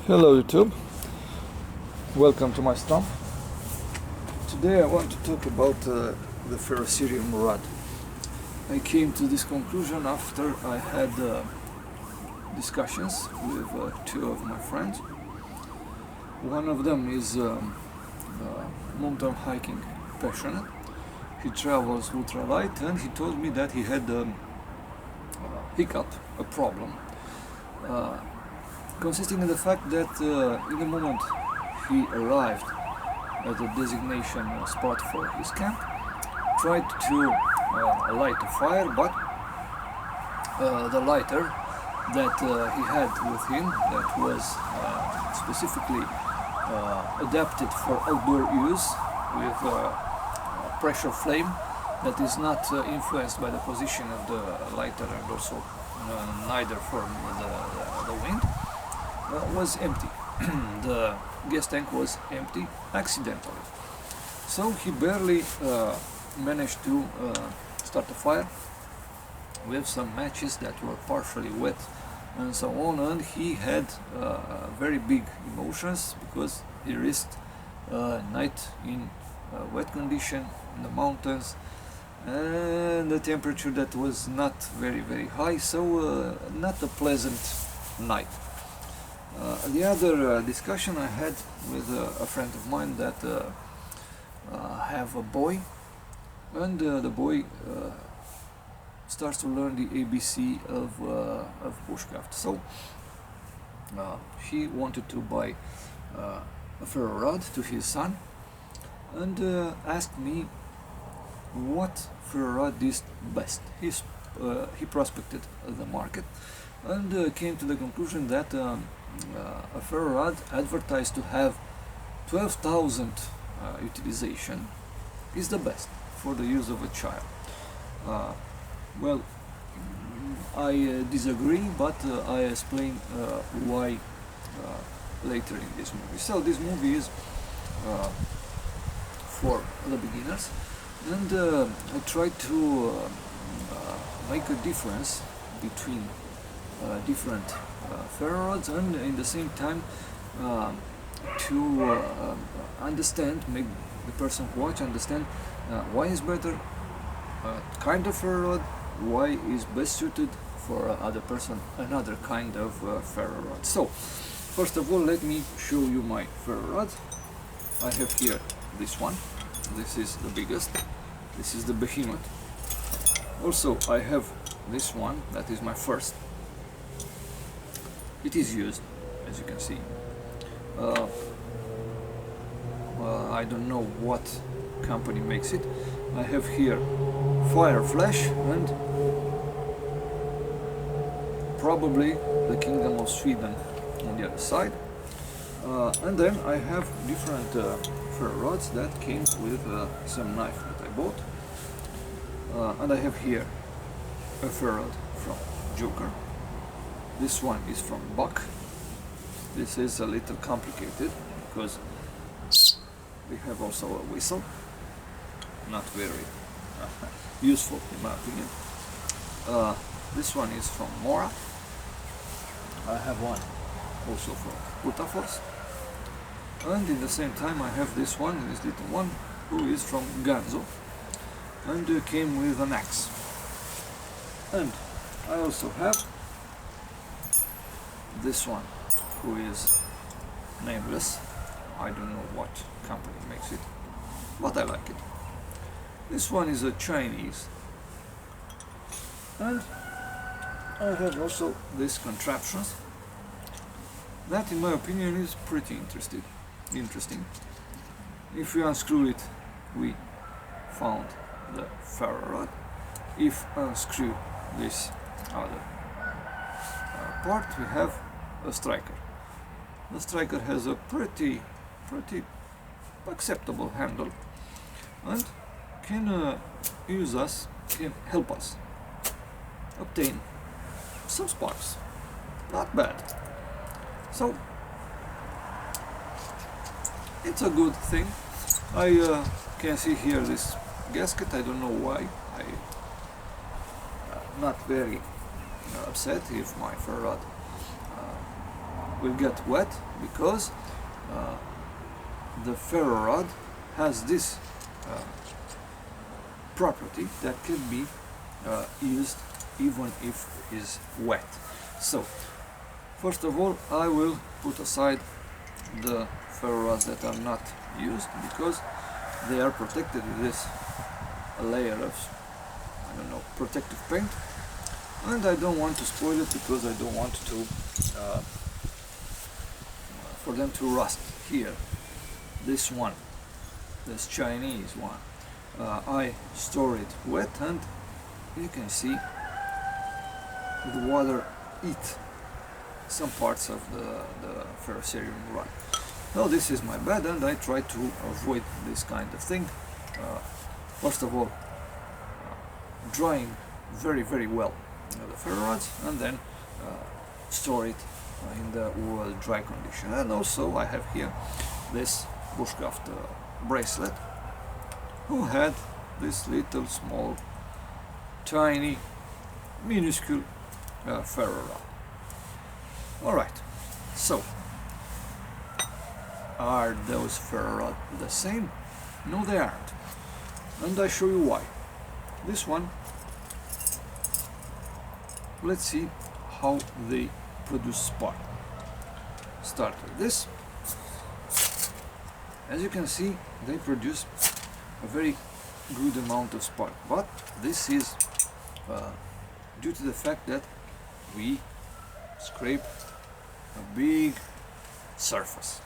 Hello YouTube, welcome to my stump. Today I want to talk about the ferrocerium rod. I came to this conclusion after I had discussions with two of my friends. One of them is mountain hiking passionate. He travels ultralight, and he told me that he had a hiccup, a problem, consisting in the fact that in the moment he arrived at the designation spot for his camp, tried to light a fire, but the lighter that he had with him, that was specifically adapted for outdoor use with a pressure flame that is not influenced by the position of the lighter and also neither from the wind, was empty. The gas tank was empty accidentally. So he barely managed to start a fire with some matches that were partially wet and so on, and he had very big emotions because he risked night in wet condition in the mountains and the temperature that was not very high, so not a pleasant night. The other discussion I had with a friend of mine that have a boy, and the boy starts to learn the ABC of bushcraft. So he wanted to buy a ferro rod to his son, and asked me what ferro rod is best. He prospected the market and came to the conclusion that a ferro rod advertised to have 12,000 utilization is the best for the use of a child. Well, I disagree, but I explain why later in this movie. So this movie is for the beginners, and I try to make a difference between different ferro rods, and in the same time to understand, make the person who watch understand why is better kind of ferro rod, why is best suited for other person another kind of ferro rod. So first of all, let me show you my ferro rod. I have here this one. This is the biggest. This is the behemoth. Also I have this one, that is my first. It is used, as you can see. I don't know what company makes it. I have here Fire Flash and probably the Kingdom of Sweden on the other side. And then I have different ferro rods that came with some knife that I bought. And I have here a ferro rod from Joker. This one is from Buck. This is a little complicated because we have also a whistle. Not very useful in my opinion. This one is from Mora. I have one also from Utafors. And in the same time I have this one, this little one, who is from Ganzo, and came with an axe. And I also have this one, who is nameless. I don't know what company makes it, but I like it. This one is a Chinese. And I have also these contraptions that in my opinion is pretty interesting. If we unscrew it, we found the ferro rod. If unscrew this other part, we have a striker. The striker has a pretty acceptable handle and can can help us obtain some sparks. Not bad. So it's a good thing. I can see here this gasket. I don't know why. I not very upset if my ferro rod will get wet because the ferro rod has this property that can be used even if it is wet. So first of all, I will put aside the ferro rods that are not used because they are protected with this layer of, I don't know, protective paint, and I don't want to spoil it because I don't want to for them to rust. Here, this one, this Chinese one, I store it wet, and you can see the water eat some parts of the ferrocerium rod. Now this is my bad, and I try to avoid this kind of thing. First of all, drying very well the ferro rods, and then store it in the dry condition. And also I have here this bushcraft bracelet, who had this little small tiny minuscule ferro rod. Alright, so are those ferro rods the same? No, they aren't, and I show you why. This one, let's see how they produce spark. Start with this. As you can see, they produce a very good amount of spark, but this is due to the fact that we scrape a big surface.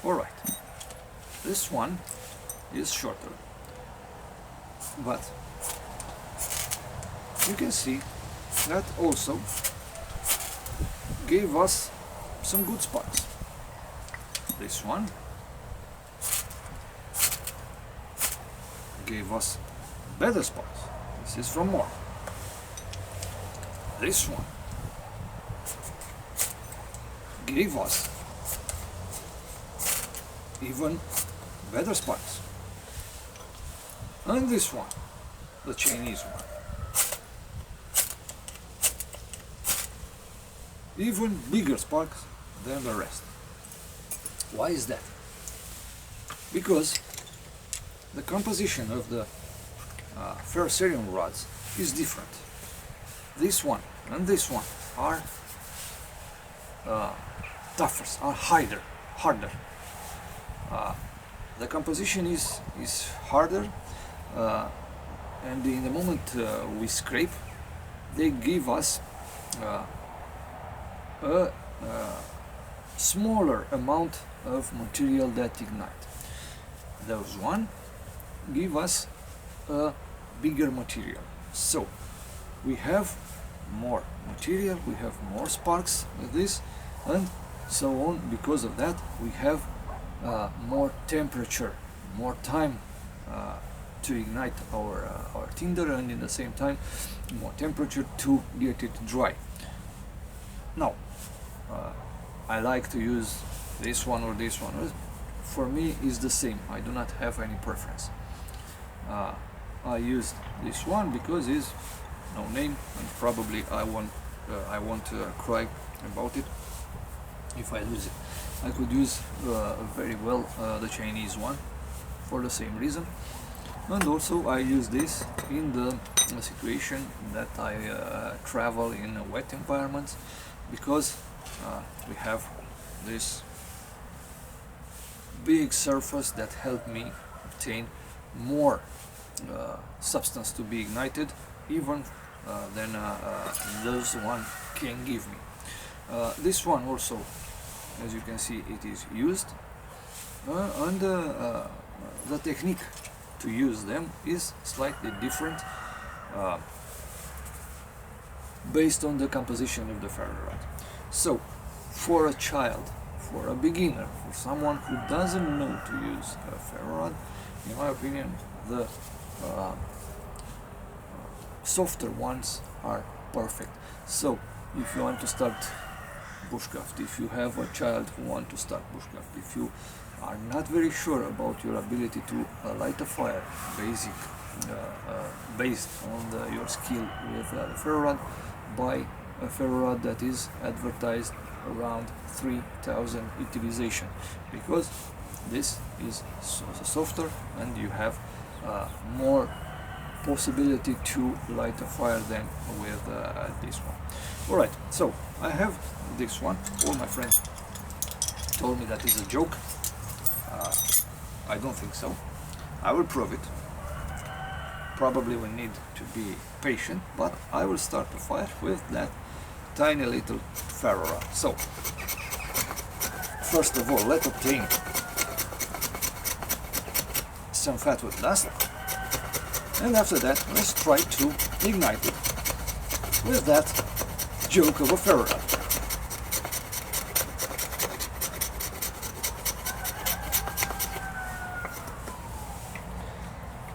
Alright, this one is shorter, but you can see that also gave us some good sparks. This one gave us better sparks. This is from more. This one gave us even better sparks. And this one, the Chinese one, even bigger sparks than the rest. Why is that? Because the composition of the ferrocerium rods is different. This one and this one are tougher, are harder. The composition is harder, and in the moment we scrape, they give us a smaller amount of material that ignite. Those one give us a bigger material. So we have more material, we have more sparks with this, and so on. Because of that, we have more temperature, more time to ignite our tinder, and in the same time more temperature to get it dry. Now I like to use this one or this one. For me is the same. I do not have any preference. I used this one because it's no name, and probably I won't cry about it if I lose it. I could use very well the Chinese one for the same reason, and also I use this in the situation that I travel in wet environments, because we have this big surface that help me obtain more substance to be ignited even than those one can give me. This one also, as you can see, it is used, and the technique to use them is slightly different based on the composition of the ferro rod. So for a child, for a beginner, for someone who doesn't know to use a ferro rod, in my opinion, the softer ones are perfect. So if you want to start bushcraft, if you have a child who wants to start bushcraft, if you are not very sure about your ability to light a fire, based on your skill with the ferro rod, buy a ferro rod that is advertised around 3000 utilization, because this is softer and you have more possibility to light a fire than with this one. Alright, so I have this one. All my friends told me that is a joke. I don't think so. I will prove it. Probably we need to be patient, but I will start the fire with that tiny little ferro rod. So first of all, let's obtain some fatwood dust, and after that let's try to ignite it with that joke of a ferro rod.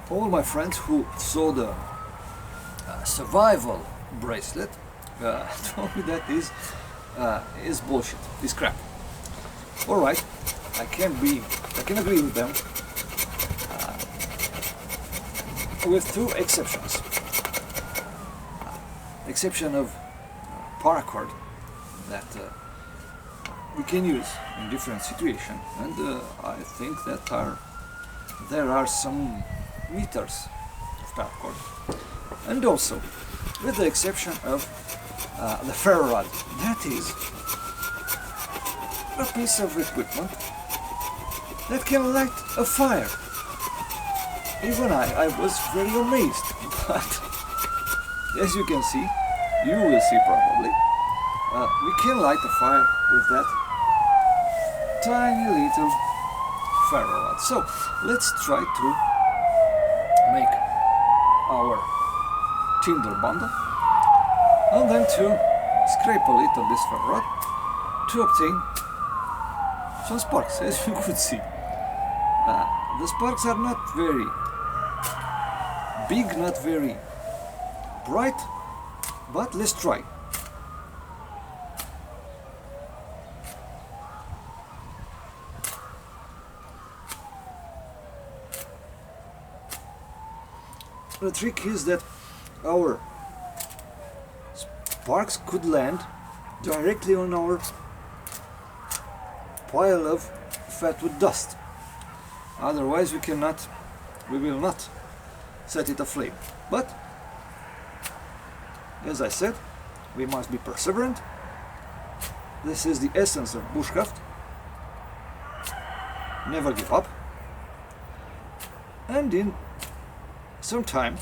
All my friends who saw the survival bracelet told me that is bullshit, is crap. Alright, I can agree with them, with two exceptions. Exception of paracord that we can use in different situations, and I think that there are some meters of paracord, and also with the exception of the ferro rod. That is a piece of equipment that can light a fire. Even I was very amazed, but as you can see, you will see probably, we can light a fire with that tiny little ferro rod. So let's try to make our tinder bundle, and then to scrape a little this ferro rod to obtain some sparks. As you could see, the sparks are not very big, not very bright, but let's try. The trick is that our sparks could land directly on our pile of fatwood dust. Otherwise we will not set it aflame. But as I said, we must be perseverant. This is the essence of bushcraft. Never give up. And in some time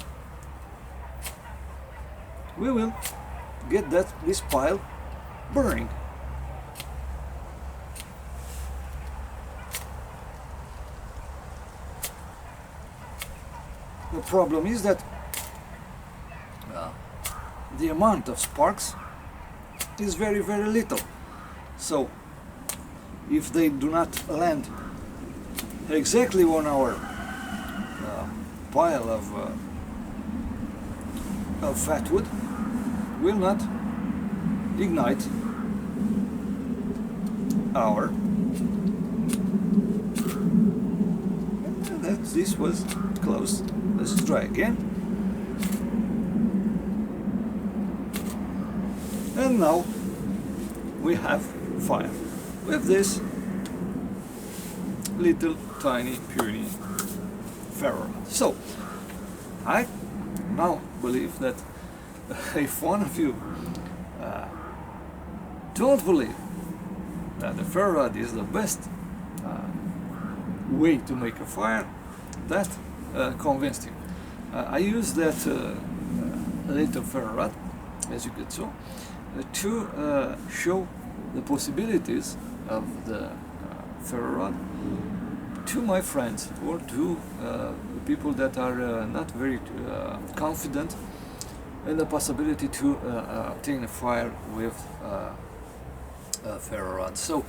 we will get this pile burning. The problem is that the amount of sparks is very, very little. So if they do not land exactly on our pile of fatwood, will not ignite our. This was close. Let's try again. And now we have fire with this little tiny puny ferro rod. So I now believe that if one of you don't believe that the ferro rod is the best way to make a fire, that convinced him. I use that little ferro rod, as you could see, to show the possibilities of the ferro rod to my friends, or to people that are not very confident in the possibility to obtain a fire with a ferro rod. So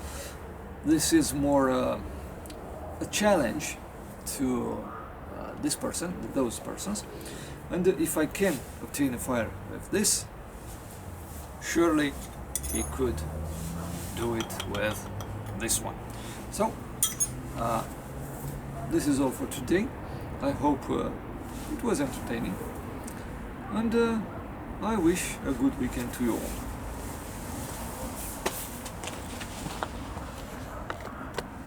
this is more a challenge to those persons, and if I can obtain a fire with this, surely he could do it with this one. So this is all for today. I hope it was entertaining, and I wish a good weekend to you all.